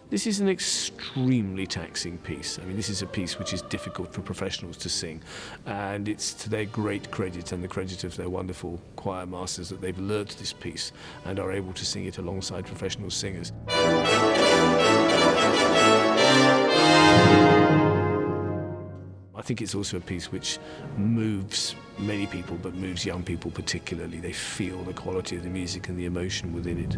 This is an extremely taxing piece. I mean, this is a piece which is difficult for professionals to sing, and it's to their great credit and the credit of their wonderful choir masters that they've learnt this piece and are able to sing it alongside professional singers. I think it's also a piece which moves many people, but moves young people particularly. They feel the quality of the music and the emotion within it.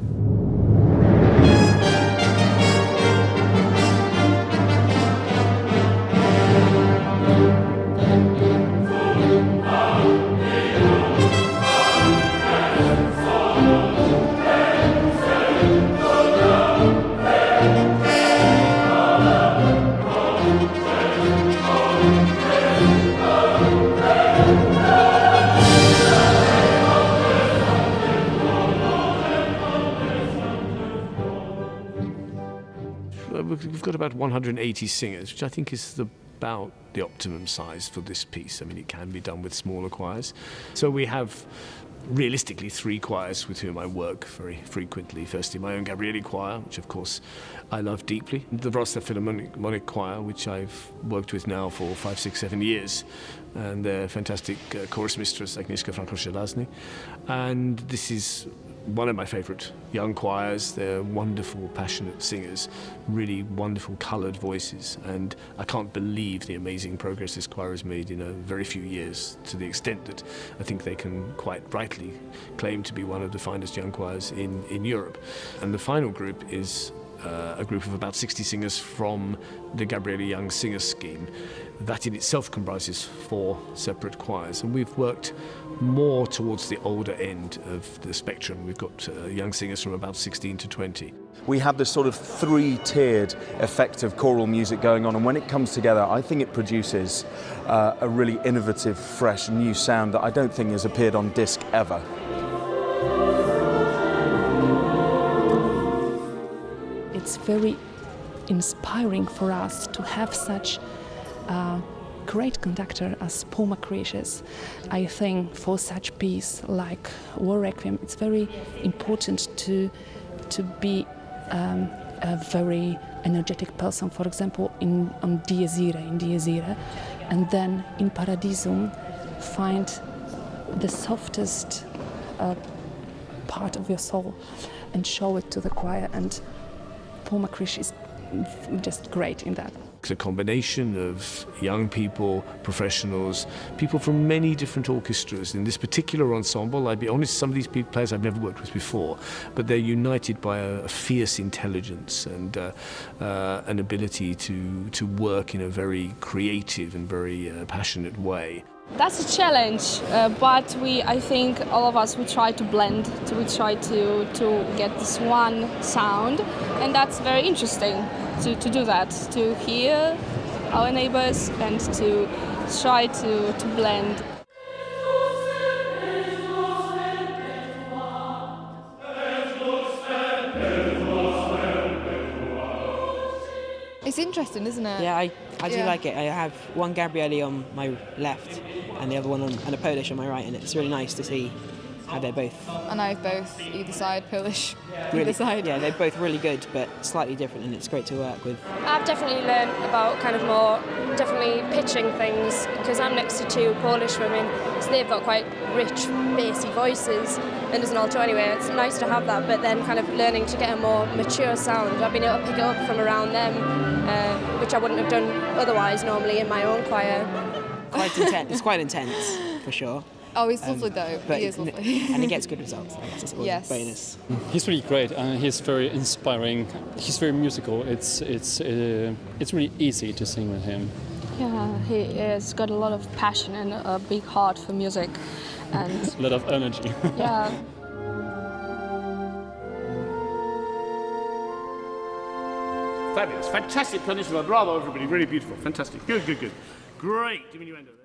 We've got about 180 singers, which I think is about the optimum size for this piece. I mean, it can be done with smaller choirs. So we have realistically 3 choirs with whom I work very frequently. Firstly, my own Gabrieli choir, which of course I love deeply. The Wroclaw Philharmonic Choir, which I've worked with now for 5, 6, 7 years. And their fantastic chorus mistress, Agnieszka, Frankow-Zelazny. And this is one of my favourite young choirs. They're wonderful, passionate singers, really wonderful coloured voices, and I can't believe the amazing progress this choir has made in a very few years, to the extent that I think they can quite rightly claim to be one of the finest young choirs in Europe. And the final group is a group of about 60 singers from the Gabrieli Young Singers Scheme. That in itself comprises 4 separate choirs, and we've worked more towards the older end of the spectrum. We've got young singers from about 16 to 20. We have this sort of 3-tiered effect of choral music going on, and when it comes together, I think it produces a really innovative, fresh, new sound that I don't think has appeared on disc ever. It's very inspiring for us to have such a great conductor as Paul McCreesh. I think for such piece like War Requiem, it's very important to be a very energetic person. For example, on Dies Irae, and then in Paradisum find the softest part of your soul and show it to the choir. And Paul McCreesh is just great in that. It's a combination of young people, professionals, people from many different orchestras. In this particular ensemble, I'd be honest, some of these players I've never worked with before, but they're united by a fierce intelligence and an ability to work in a very creative and very passionate way. That's a challenge, but I think all of us, we try to blend, we try to get this one sound, and that's very interesting to do that, to hear our neighbors and to try to blend. It's interesting, isn't it? Yeah, I do like it. I have one Gabrieli on my left and the other one and a Polish on my right, and it's really nice to see how they're both. And I have both, either side, Polish, Really, either side. yeah, they're both really good, but slightly different, and it's great to work with. I've definitely learned about kind of more, definitely pitching things, because I'm next to 2 Polish women, so they've got quite rich, bassy voices, and as an alto anyway, it's nice to have that, but then kind of learning to get a more mature sound. I've been able to pick it up from around them, which I wouldn't have done otherwise normally in my own choir. Quite intense. It's quite intense, for sure. Oh, he's lovely though. But he is lovely. And he gets good results. I guess it's always Yes. a bonus. He's really great, and he's very inspiring. He's very musical. It's really easy to sing with him. Yeah, he has got a lot of passion and a big heart for music, and A lot of energy. yeah. Fabulous, fantastic pianissimo, bravo everybody, really beautiful, fantastic, good. Great, diminuendo there.